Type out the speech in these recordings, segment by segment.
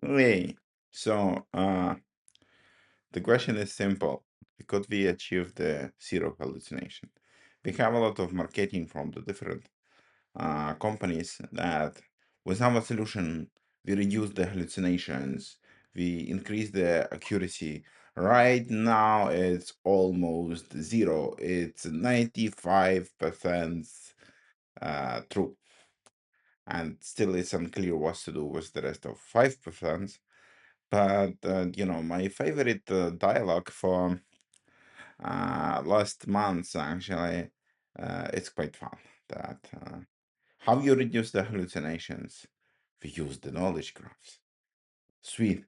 Okay, so the question is simple. Could we achieve the zero hallucination? We have a lot of marketing from the different companies that with our solution, we reduce the hallucinations, we increase the accuracy. Right now, it's almost zero. It's 95% true. And still, it's unclear what to do with the rest of 5%. But my favorite dialogue for last month actually, it's quite fun. That how you reduce the hallucinations? We use the knowledge graphs. Sweet,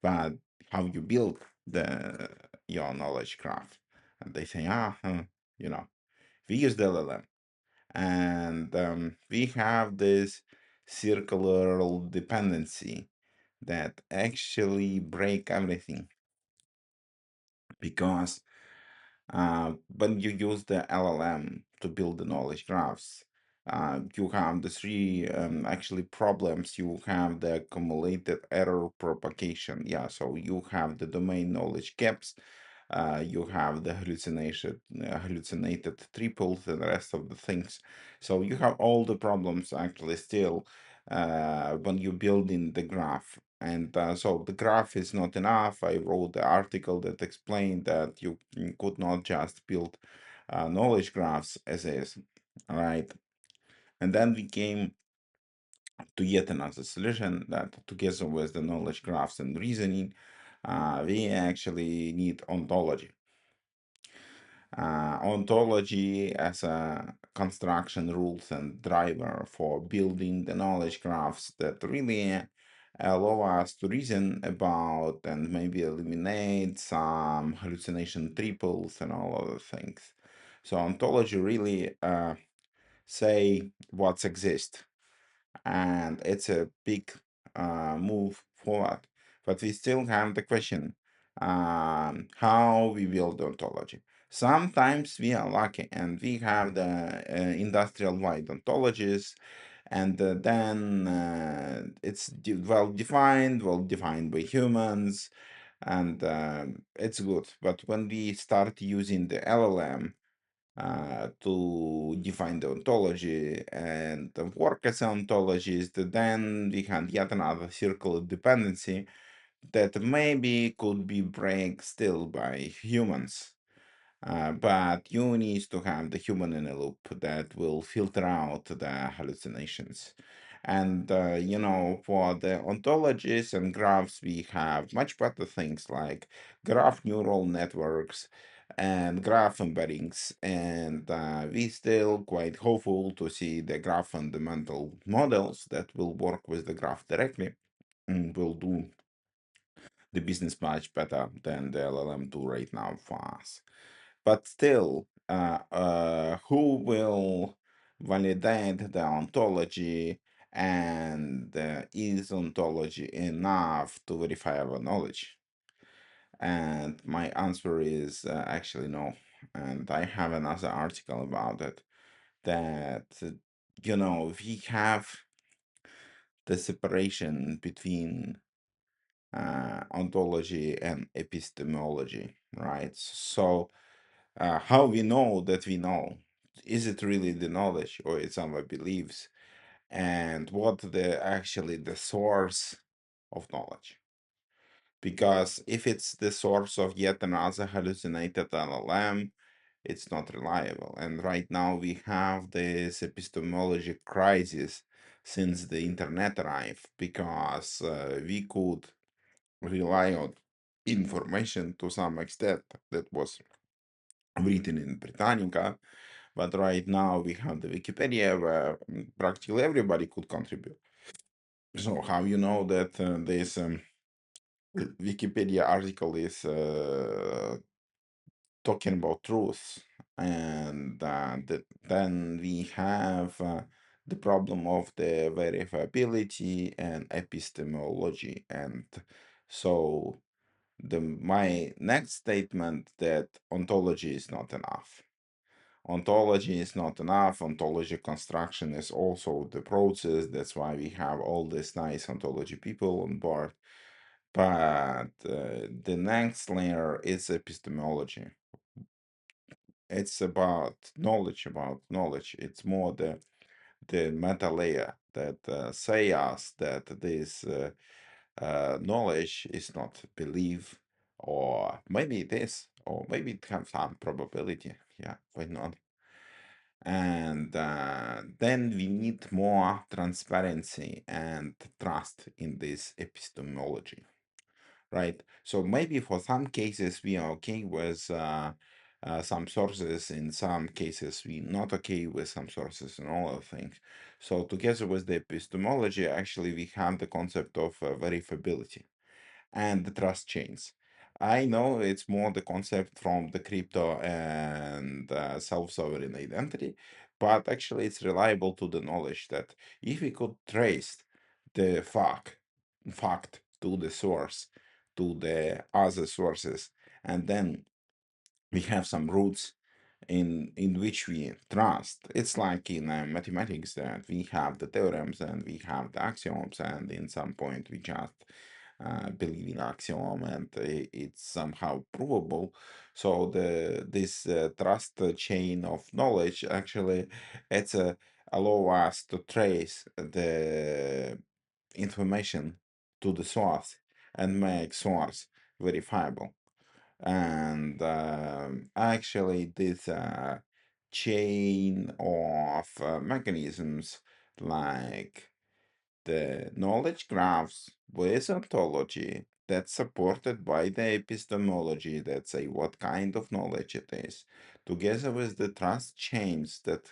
but how you build the your knowledge graph? And they say, we use the LLM, and we have this circular dependency that actually break everything because when you use the LLM to build the knowledge graphs, you have the three actually problems. You have the accumulated error propagation. Yeah, so you have the domain knowledge gaps. You have the hallucinated triples and the rest of the things. So you have all the problems actually still when you build in the graph. And so the graph is not enough. I wrote the article that explained that you could not just build knowledge graphs as is, all right? And then we came to yet another solution that together with the knowledge graphs and reasoning, we actually need ontology. Ontology as a construction rules and driver for building the knowledge graphs that really allow us to reason about and maybe eliminate some hallucination triples and all other things. So ontology really say what's exist, and it's a big move forward. But we still have the question how we build ontology. Sometimes we are lucky and we have the industrial-wide ontologies, and then it's well defined by humans, and it's good. But when we start using the LLM, to define the ontology and work as an ontologist, then we had yet another circle of dependency that maybe could be break still by humans. But you need to have the human in a loop that will filter out the hallucinations. And for the ontologies and graphs, we have much better things like graph neural networks and graph embeddings. And we still quite hopeful to see the graph fundamental models that will work with the graph directly and will do the business much better than the LLM do right now for us. But still, who will validate the ontology, and is ontology enough to verify our knowledge? And my answer is actually no. And I have another article about it that, we have the separation between ontology and epistemology, right? So, how we know that we know? Is it really the knowledge or it's our beliefs? And what the source of knowledge? Because if it's the source of yet another hallucinated LLM, it's not reliable. And right now we have this epistemology crisis since the internet arrived, because we could rely on information to some extent that was written in Britannica, but right now we have the Wikipedia where practically everybody could contribute. So how you know that this Wikipedia article is talking about truth, and then we have the problem of the verifiability and epistemology, and so my next statement that ontology is not enough. ontology is not enough. Ontology construction is also the process. That's why we have all these nice ontology people on board. But the next layer is epistemology. It's about knowledge. It's more the meta layer that say us that this knowledge is not belief, or maybe it is, or maybe it has some probability. Yeah, why not? And then we need more transparency and trust in this epistemology, right? So maybe for some cases we are okay with some sources, in some cases we not okay with some sources and all of things. So together with the epistemology, actually we have the concept of verifiability and the trust chains. I know it's more the concept from the crypto and self-sovereign identity, but actually it's reliable to the knowledge that if we could trace the fact to the source, to the other sources, and then we have some roots in which we trust. It's like in mathematics that we have the theorems and we have the axioms, and in some point we just believe in axiom and it's somehow provable. So this trust chain of knowledge actually it's allow us to trace the information to the source and make source verifiable. And actually this chain of mechanisms, like the knowledge graphs with ontology that's supported by the epistemology that say what kind of knowledge it is, together with the trust chains that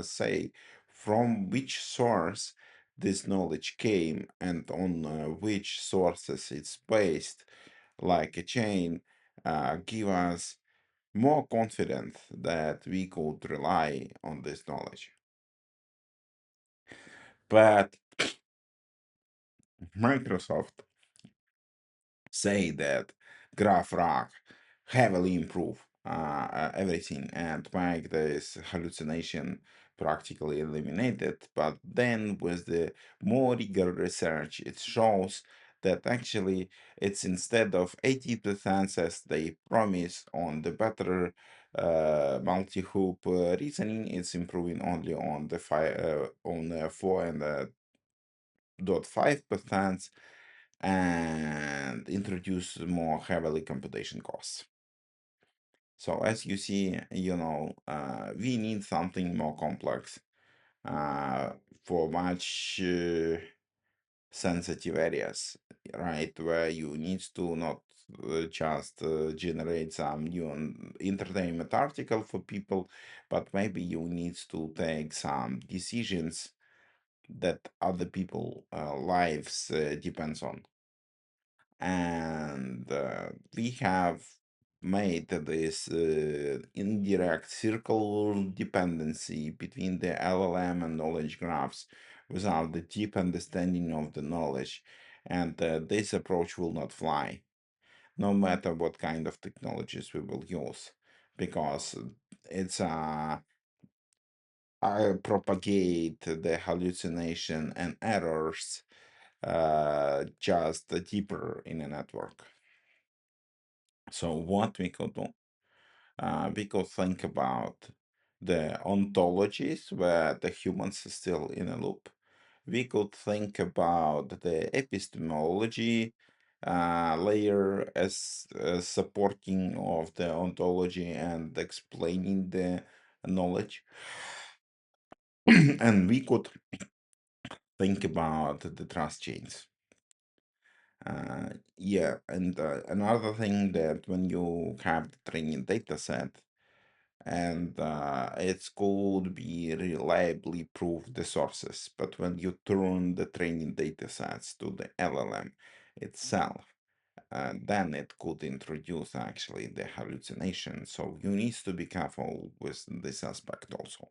say from which source this knowledge came and on which sources it's based, like a chain, give us more confidence that we could rely on this knowledge. But Microsoft say that GraphRAG heavily improve everything and make this hallucination practically eliminated. But then with the more rigor research, it shows that actually it's instead of 80% as they promise on the better multi-hoop reasoning, it's improving only on the 4 and 0.5%, and introduce more heavily computation costs. So as you see, we need something more complex uh, for much sensitive areas, right? Where you need to not just generate some new entertainment article for people, but maybe you need to take some decisions that other people lives depends on. And we have made this indirect circle dependency between the LLM and knowledge graphs without the deep understanding of the knowledge. And this approach will not fly, no matter what kind of technologies we will use, because it's propagate the hallucination and errors just deeper in a network. So what we could do? We could think about the ontologies where the humans are still in a loop. We could think about the epistemology layer as supporting of the ontology and explaining the knowledge. And we could think about the trust chains. Yeah, and another thing that when you have the training data set, and it could be reliably prove the sources, but when you turn the training data sets to the LLM itself, then it could introduce actually the hallucination. So you need to be careful with this aspect also.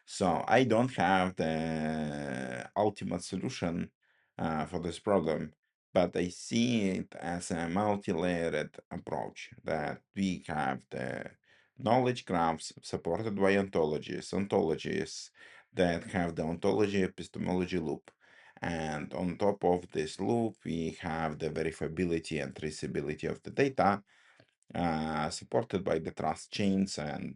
So I don't have the ultimate solution for this problem, but I see it as a multi-layered approach that we have the knowledge graphs supported by ontologies that have the ontology epistemology loop. And on top of this loop, we have the verifiability and traceability of the data, supported by the trust chains, and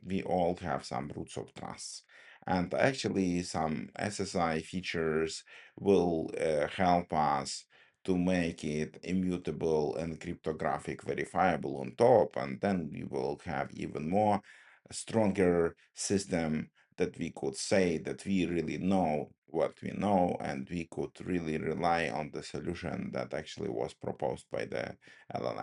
we all have some roots of trust. And actually, some SSI features will help us to make it immutable and cryptographic verifiable on top, and then we will have even more stronger system that we could say that we really know what we know, and we could really rely on the solution that actually was proposed by the LLM.